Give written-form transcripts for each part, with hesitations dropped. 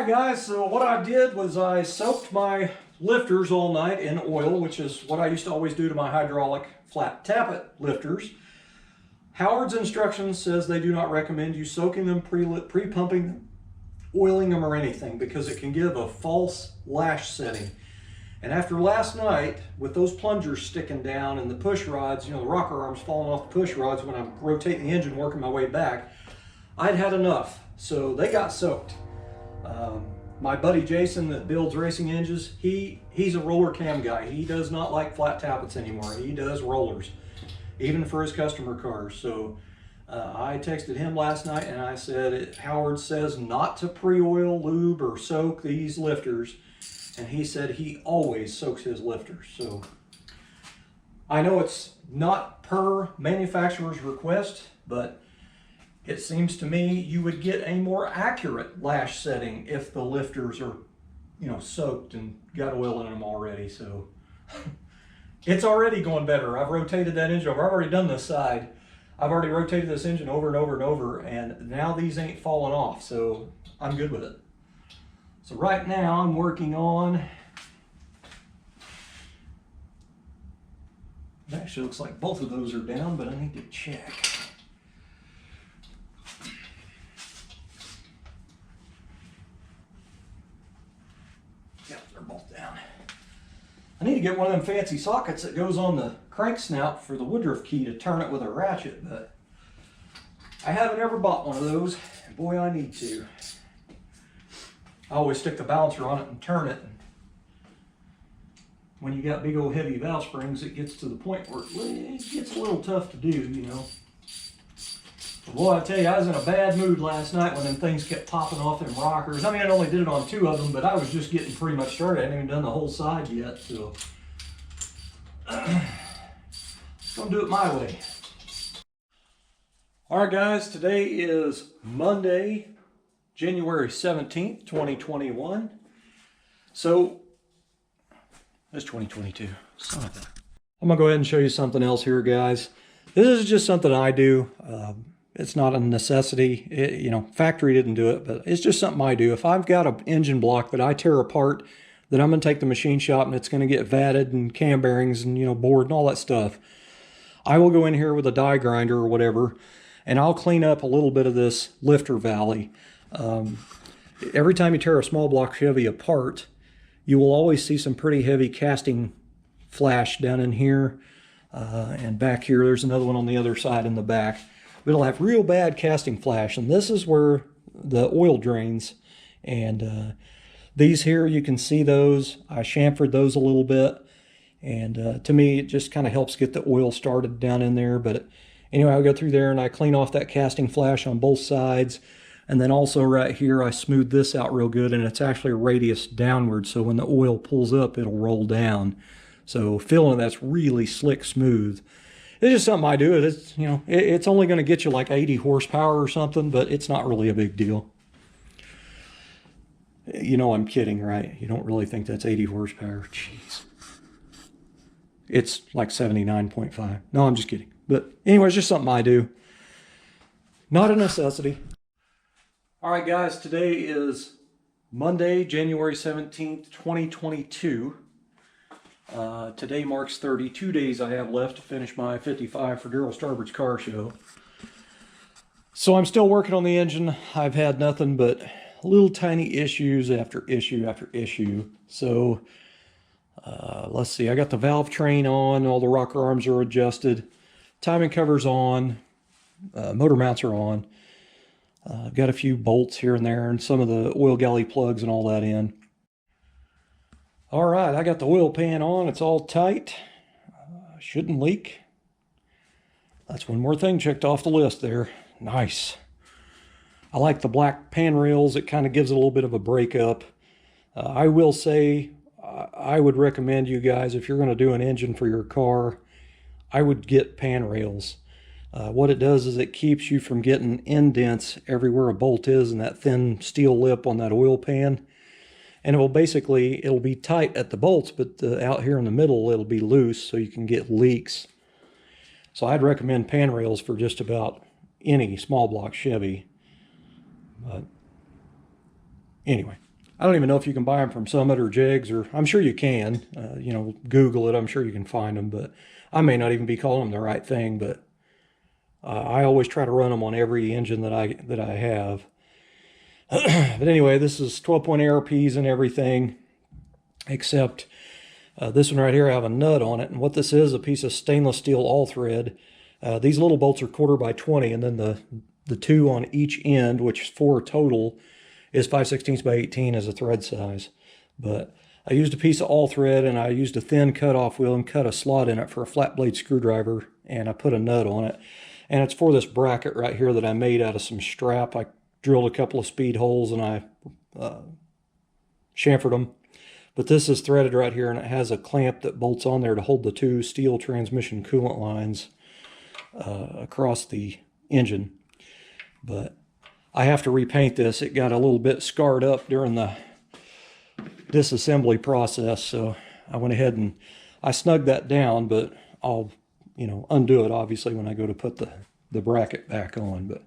Alright guys, so what I did was I soaked my lifters all night in oil, which is what I used to always do to my hydraulic flat tappet lifters. Howard's instructions says they do not recommend you soaking them, pre-pumping them, oiling them or anything, because it can give a false lash setting. And after last night, with those plungers sticking down and the push rods, you know, the rocker arms falling off the push rods when I'm rotating the engine, working my way back, I'd had enough. So they got soaked. My buddy Jason that builds racing engines, he's a roller cam guy. He does not like flat tappets anymore. He does rollers, even for his customer cars. So I texted him last night and I said, Howard says not to pre-oil, lube, or soak these lifters. And he said he always soaks his lifters. So I know it's not per manufacturer's request, but it seems to me you would get a more accurate lash setting if the lifters are, you know, soaked and got oil in them already. So it's already going better. I've rotated that engine over. I've already done this side. I've already rotated this engine over and over and over, and now these ain't falling off. So I'm good with it. So right now I'm working on, it actually looks like both of those are down, but I need to check. Yep, they're both down. I need to get one of them fancy sockets that goes on the crank snout for the Woodruff key to turn it with a ratchet, but I haven't ever bought one of those, and boy, I need to. I always stick the balancer on it and turn it. When you got big old heavy valve springs, it gets to the point where it gets a little tough to do, you know. But boy, I tell you, I was in a bad mood last night when them things kept popping off them rockers. I mean, I only did it on 2 of them, but I was just getting pretty much started. I hadn't even done the whole side yet, so just gonna do it my way. All right, guys, today is Monday, January 17th, 2021. So, that's 2022. Son of a... I'm going to go ahead and show you something else here, guys. This is just something I do. It's not a necessity. You know, factory didn't do it, but it's just something I do. If I've got an engine block that I tear apart, then I'm going to take the machine shop and it's going to get vatted and cam bearings and, you know, bored and all that stuff. I will go in here with a die grinder or whatever, and I'll clean up a little bit of this lifter valley. Every time you tear a small block Chevy apart, you will always see some pretty heavy casting flash down in here and back here. There's another one on the other side in the back. But it'll have real bad casting flash, and this is where the oil drains. And these here, you can see those. I chamfered those a little bit, and to me, it just kind of helps get the oil started down in there. But anyway, I'll go through there and I clean off that casting flash on both sides. And then also right here, I smooth this out real good, and it's actually a radius downward, so when the oil pulls up, it'll roll down. So feeling that's really slick smooth. It's just something I do. It's, you know, it's only going to get you like 80 horsepower or something, but it's not really a big deal. You know I'm kidding, right? You don't really think that's 80 horsepower. Jeez. It's like 79.5. No, I'm just kidding. But anyway, it's just something I do. Not a necessity. All right, guys, today is Monday, January 17th, 2022. Today marks 32 days I have left to finish my 55 for Daryl Starbird's car show. So I'm still working on the engine. I've had nothing but little tiny issues after issue after issue. So let's see, I got the valve train on, all the rocker arms are adjusted, timing cover's on, motor mounts are on. I've got a few bolts here and there and some of the oil galley plugs and all that in. All right, I got the oil pan on. It's all tight. Shouldn't leak. That's one more thing checked off the list there. Nice. I like the black pan rails. It kind of gives it a little bit of a breakup. I will say I would recommend you guys, if you're going to do an engine for your car, I would get pan rails. What it does is it keeps you from getting indents everywhere a bolt is in that thin steel lip on that oil pan. And it will basically, it'll be tight at the bolts, but out here in the middle, it'll be loose so you can get leaks. So I'd recommend pan rails for just about any small block Chevy. But anyway, I don't even know if you can buy them from Summit or Jigs, or I'm sure you can. You know, Google it. I'm sure you can find them, but I may not even be calling them the right thing. But I always try to run them on every engine that I have. But anyway, this is 12-point ARPs and everything, except this one right here, I have a nut on it. And what this is, a piece of stainless steel all thread. These little bolts are 1/4 by 20, and then the two on each end, which is 4 total, is 5/16 by 18 as a thread size. But I used a piece of all thread, and I used a thin cutoff wheel and cut a slot in it for a flat blade screwdriver, and I put a nut on it. And it's for this bracket right here that I made out of some strap. I drilled a couple of speed holes and I chamfered them. But this is threaded right here, and it has a clamp that bolts on there to hold the 2 steel transmission coolant lines across the engine. But I have to repaint this. It got a little bit scarred up during the disassembly process, so I went ahead and I snugged that down, but I'll, you know, undo it obviously when I go to put the bracket back on. But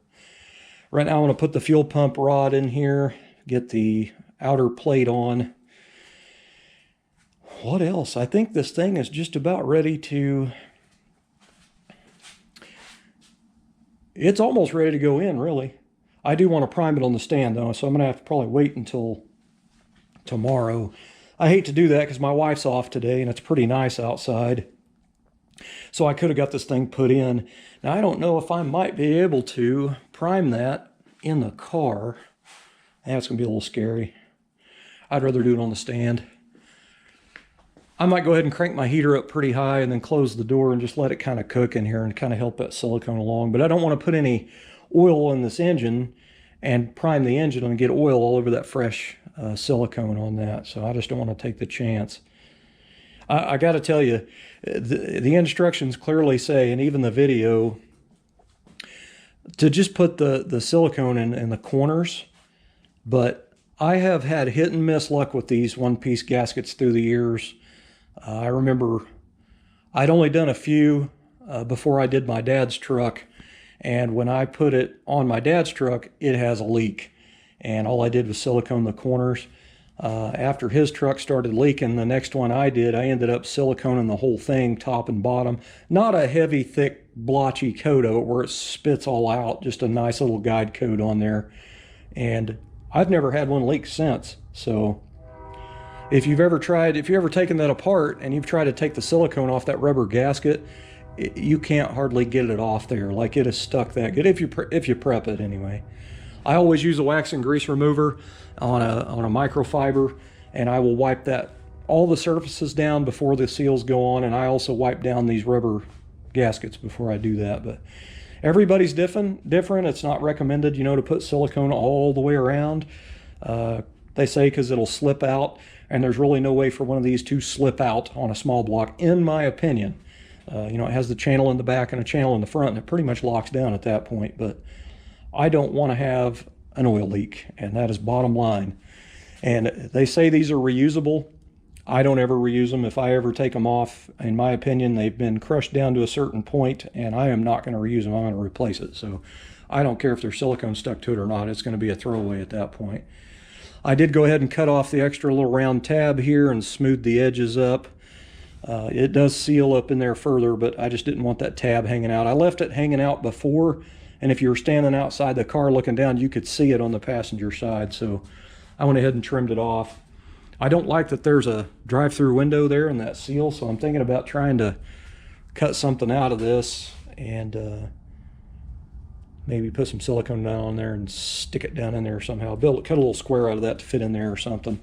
right now I want to put the fuel pump rod in here, get the outer plate on. What else? I think this thing is just about ready to... It's almost ready to go in, really. I do want to prime it on the stand, though, so I'm going to have to probably wait until tomorrow. I hate to do that because my wife's off today, and it's pretty nice outside. So I could have got this thing put in. Now, I don't know if I might be able to prime that in the car. That's going to be a little scary. I'd rather do it on the stand. I might go ahead and crank my heater up pretty high and then close the door and just let it kind of cook in here and kind of help that silicone along. But I don't want to put any oil in this engine and prime the engine and get oil all over that fresh silicone on that. So I just don't want to take the chance. I got to tell you, the instructions clearly say, and even the video, to just put the silicone in the corners. But I have had hit and miss luck with these one-piece gaskets through the years. I remember I'd only done a few before I did my dad's truck, and when I put it on my dad's truck, it has a leak, and all I did was silicone the corners. After his truck started leaking, the next one I did, I ended up siliconing the whole thing, top and bottom. Not a heavy, thick, blotchy coat of it where it spits all out, just a nice little guide coat on there. And I've never had one leak since. So if you've ever taken that apart and you've tried to take the silicone off that rubber gasket, you can't hardly get it off there. Like, it is stuck that good, if you prep it anyway. I always use a wax and grease remover on a microfiber, and I will wipe all the surfaces down before the seals go on, and I also wipe down these rubber gaskets before I do that. But everybody's different. It's not recommended, you know, to put silicone all the way around. They say because it'll slip out, and there's really no way for one of these to slip out on a small block, in my opinion. You know, it has the channel in the back and a channel in the front, and it pretty much locks down at that point. But I don't want to have an oil leak, and that is bottom line. And they say these are reusable. I don't ever reuse them. If I ever take them off, in my opinion, they've been crushed down to a certain point, and I am not going to reuse them. I'm going to replace it. So I don't care if there's silicone stuck to it or not. It's going to be a throwaway at that point. I did go ahead and cut off the extra little round tab here and smooth the edges up. It does seal up in there further, but I just didn't want that tab hanging out. I left it hanging out before, and if you were standing outside the car looking down, you could see it on the passenger side. So I went ahead and trimmed it off. I don't like that there's a drive-through window there in that seal, so I'm thinking about trying to cut something out of this and maybe put some silicone down on there and stick it down in there somehow. Cut a little square out of that to fit in there or something.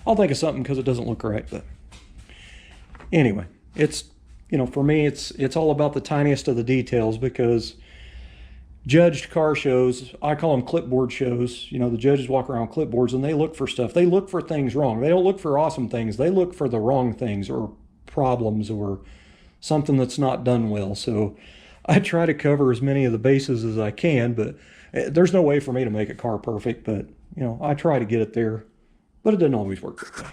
I'll think of something because it doesn't look right. But anyway, it's, you know, for me, it's all about the tiniest of the details, because judged car shows, I call them clipboard shows. You know, the judges walk around with clipboards and they look for stuff. They look for things wrong. They don't look for awesome things. They look for the wrong things or problems or something that's not done well. So I try to cover as many of the bases as I can, but there's no way for me to make a car perfect. But, you know, I try to get it there, but it doesn't always work that way.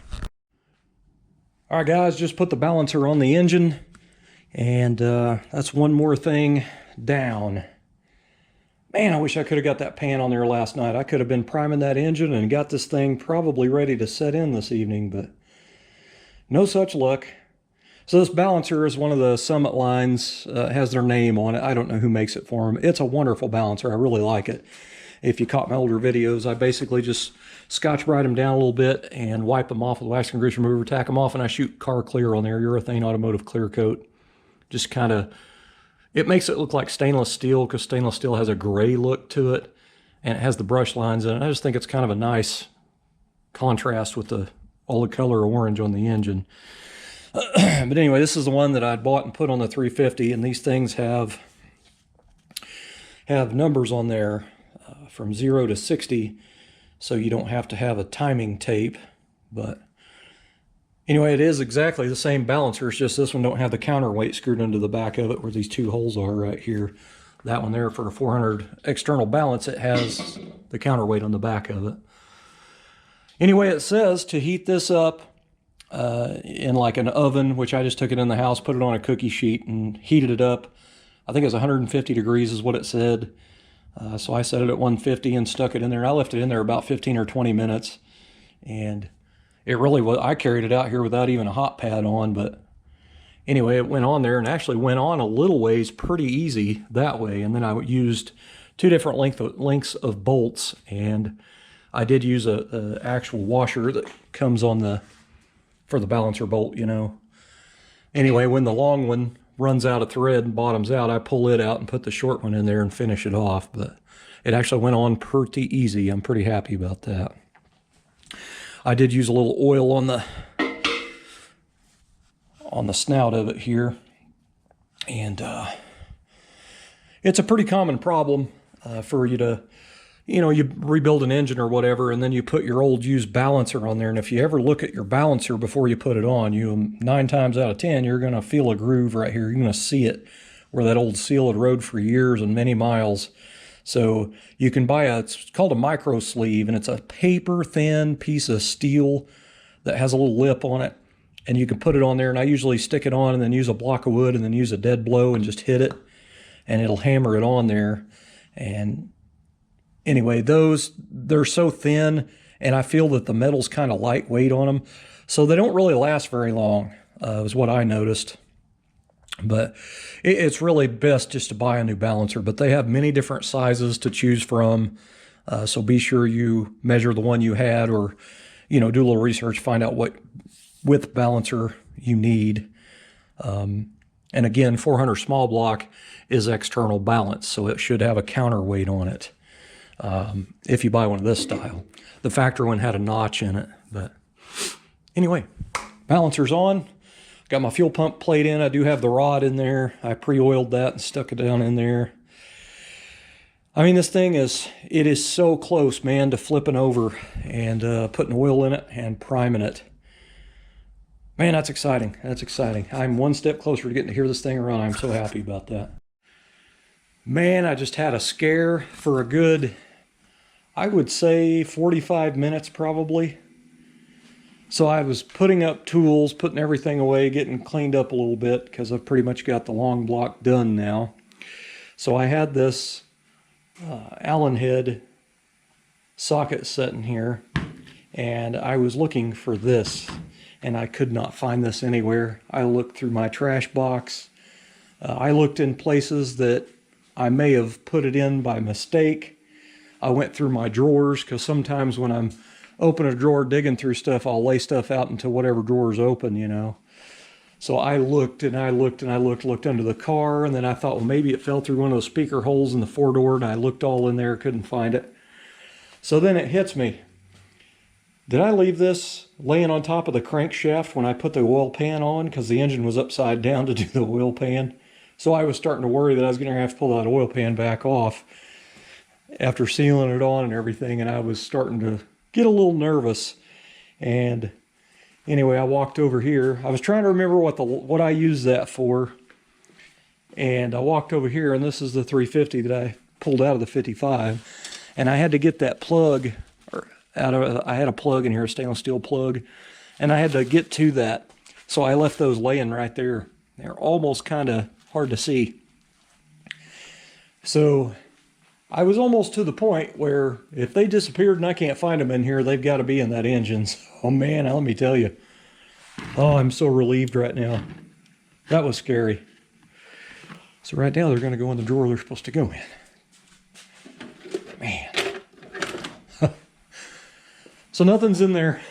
All right, guys, just put the balancer on the engine, and that's one more thing down. Man, I wish I could have got that pan on there last night. I could have been priming that engine and got this thing probably ready to set in this evening, but no such luck. So this balancer is one of the Summit lines, has their name on it. I don't know who makes it for them. It's a wonderful balancer. I really like it. If you caught my older videos, I basically just Scotch-Brite them down a little bit and wipe them off with wax and grease remover, tack them off, and I shoot car clear on there, urethane automotive clear coat. Just kind of, it makes it look like stainless steel because stainless steel has a gray look to it, and it has the brush lines in it. I just think it's kind of a nice contrast with all the color orange on the engine. But anyway, this is the one that I bought and put on the 350, and these things have numbers on there from 0 to 60, so you don't have to have a timing tape. But anyway, it is exactly the same balancer. It's just this one don't have the counterweight screwed into the back of it where these two holes are right here. That one there for a 400 external balance, it has the counterweight on the back of it. Anyway, it says to heat this up in like an oven, which I just took it in the house, put it on a cookie sheet and heated it up. I think it was 150 degrees is what it said. So I set it at 150 and stuck it in there. I left it in there about 15 or 20 minutes. And it really was, I carried it out here without even a hot pad on, but anyway, it went on there and actually went on a little ways pretty easy that way. And then I used two different lengths of bolts, and I did use a actual washer that comes on for the balancer bolt, you know. Anyway, when the long one runs out of thread and bottoms out, I pull it out and put the short one in there and finish it off. But it actually went on pretty easy. I'm pretty happy about that. I did use a little oil on the snout of it here, and it's a pretty common problem for you to, you know, you rebuild an engine or whatever, and then you put your old used balancer on there. And if you ever look at your balancer before you put it on, 9 times out of 10, you're going to feel a groove right here. You're going to see it where that old seal had rode for years and many miles. So you can buy it's called a micro sleeve, and it's a paper thin piece of steel that has a little lip on it. And you can put it on there, and I usually stick it on and then use a block of wood and then use a dead blow and just hit it, and it'll hammer it on there. And anyway, they're so thin, and I feel that the metal's kind of lightweight on them, so they don't really last very long, is what I noticed. But it's really best just to buy a new balancer, but they have many different sizes to choose from, so be sure you measure the one you had, or, you know, do a little research, find out what width balancer you need. And again, 400 small block is external balance, so it should have a counterweight on it. If you buy one of this style. The factory one had a notch in it, but anyway, balancer's on. Got my fuel pump plate in. I do have the rod in there. I pre-oiled that and stuck it down in there. I mean, this thing it is so close, man, to flipping over and putting oil in it and priming it. Man, that's exciting. That's exciting. I'm one step closer to getting to hear this thing run. I'm so happy about that. Man, I just had a scare for a good, I would say 45 minutes probably. So I was putting up tools, putting everything away, getting cleaned up a little bit because I've pretty much got the long block done now. So I had this Allen head socket sitting here, and I was looking for this, and I could not find this anywhere. I looked through my trash box. I looked in places that I may have put it in by mistake. I went through my drawers, because sometimes when I'm opening a drawer, digging through stuff, I'll lay stuff out into whatever drawer is open, you know. So I looked and I looked and I looked under the car, and then I thought, well, maybe it fell through one of those speaker holes in the 4-door, and I looked all in there, couldn't find it. So then it hits me. Did I leave this laying on top of the crankshaft when I put the oil pan on? Because the engine was upside down to do the oil pan. So I was starting to worry that I was going to have to pull that oil pan back off after sealing it on and everything, and I was starting to get a little nervous. And anyway, I walked over here. I was trying to remember what I used that for, and I walked over here, and this is the 350 that I pulled out of the 55, and I had to get that plug I had a plug in here, a stainless steel plug, and I had to get to that, so I left those laying right there. They're almost kind of hard to see. So I was almost to the point where if they disappeared and I can't find them in here, they've got to be in that engine. Oh man, let me tell you. Oh, I'm so relieved right now. That was scary. So right now they're going to go in the drawer they're supposed to go in. Man. So nothing's in there.